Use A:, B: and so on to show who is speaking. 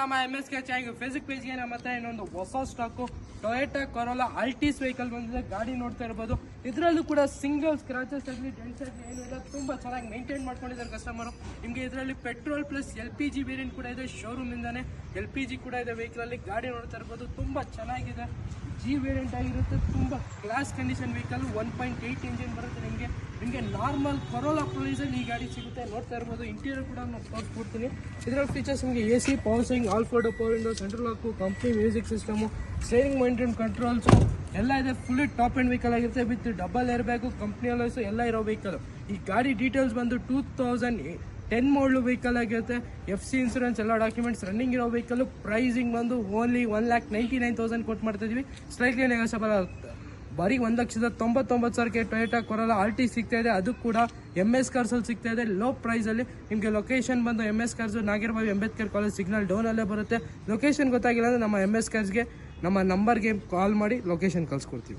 A: ನಮ್ಮ MS Car channel Facebook ಪೇಜ್ಗೆ ಮತ್ತೆ ಇನ್ನೊಂದು ಹೊಸ stock Toyota corolla Altis vehicle ಬಂದಿದೆ. ಗಾಡಿ ನೋಡ್ತಾ ಇರ್ಬೋದು. ಇದರಲ್ಲೂ ಕೂಡ ಸಿಂಗಲ್ ಸ್ಕ್ರಾಚಸ್ ಆಗಲಿ ಡೆಂಟ್ಸ್ ಆಗಲಿ ಏನಿಲ್ಲ, ತುಂಬ ಚೆನ್ನಾಗಿ ಮೇಂಟೈನ್ ಮಾಡ್ಕೊಂಡಿದ್ದಾರೆ ಕಸ್ಟಮರು. ನಿಮಗೆ ಇದರಲ್ಲಿ ಪೆಟ್ರೋಲ್ ಪ್ಲಸ್ LPG ವೇರಿಯಂಟ್ ಕೂಡ ಇದೆ. ಶೋರೂಮ್ ಇಂದಾನೆ LPG ಕೂಡ ಇದೆ ವೆಹಿಕಲ್ ಅಲ್ಲಿ. ಗಾಡಿ ನೋಡ್ತಾ ಇರ್ಬೋದು, ತುಂಬ ಚೆನ್ನಾಗಿದೆ. G ವೇರಿಯಂಟ್ ಆಗಿರುತ್ತೆ. ತುಂಬ ಕ್ಲಾಸ್ ಕಂಡೀಷನ್ ವೆಹಿಕಲ್. 1.8 ಇಂಜಿನ್ ಬರುತ್ತೆ. ನಿಮಗೆ ನಾರ್ಮಲ್ ಕೊರೋಲಾ ಪ್ರೈಸಲ್ಲಿ ಈ ಗಾಡಿ ಸಿಗುತ್ತೆ. ನೋಡ್ತಾ ಇರ್ಬೋದು. ಇಂಟೀರಿಯರ್ ಕೂಡ ನಾನು ತೋರಿಸ್ಕೊಡ್ತೀನಿ. ಇದರಲ್ಲಿ ಫೀಚರ್ಸ್ ನಿಮಗೆ AC, power steering, all four door power window, central lock, company music system, steering mounted controls ಎಲ್ಲ ಇದೆ. ಫುಲ್ಲಿ ಟಾಪ್ ಎಂಡ್ ವೆಹಿಕಲ್ ಆಗಿರುತ್ತೆ. With double air bag, company alloys ಎಲ್ಲ ಇರೋ ವೆಹಿಕಲ್. ಈ ಗಾಡಿ ಡೀಟೇಲ್ಸ್ ಬಂದು 2010 ಮಾಡಲು ವೆಹಿಕಲ್ ಆಗಿರುತ್ತೆ. FC ಇನ್ಸೂರೆನ್ಸ್ ಎಲ್ಲ ಡಾಕ್ಯುಮೆಂಟ್ಸ್ ರನ್ನಿಂಗ್ ಇರೋ ವೆಹಿಕಲ್. ಪ್ರೈಸಿಂಗ್ ಬಂದು ಓನ್ಲಿ 1,99,000 ಕೊಟ್ಟು ಮಾಡ್ತಾ ಇದೀವಿ. ಸ್ಲೈಟ್ಲಿ ನೆಗೋಷಿಯಬಲ್ ಆಗುತ್ತೆ. ಬರೀ 1,99,000ಕ್ಕೆ ಟೊಯೋಟಾ ಕೊರೋಲಾ ಆಲ್ಟಿಸ್ ಸಿಗ್ತಾ ಇದೆ. ಅದು ಕೂಡ MS ಕಾರ್ಸ್ ಅಲ್ಲಿ ಸಿಗ್ತಾ ಇದೆ ಲೋ ಪ್ರೈಸ್ ಅಲ್ಲಿ. ನಿಮಗೆ ಲೊಕೇಶನ್ ಬಂದು MS cars Nagarbhavi Ambedkar college signal down ಅಲ್ಲೇ ಬರುತ್ತೆ. ಲೊಕೇಶನ್ ಗೊತ್ತಾಗಿಲ್ಲ ಅಂದ್ರೆ ನಮ್ಮ MS ಕಾರ್ಸ್ಗೆ ನಮ್ಮ ನಂಬರ್ಗೆ ಕಾಲ್ ಮಾಡಿ ಲೊಕೇಶನ್ ಕಳ್ಸ್ಕೊಡ್ತೀವಿ.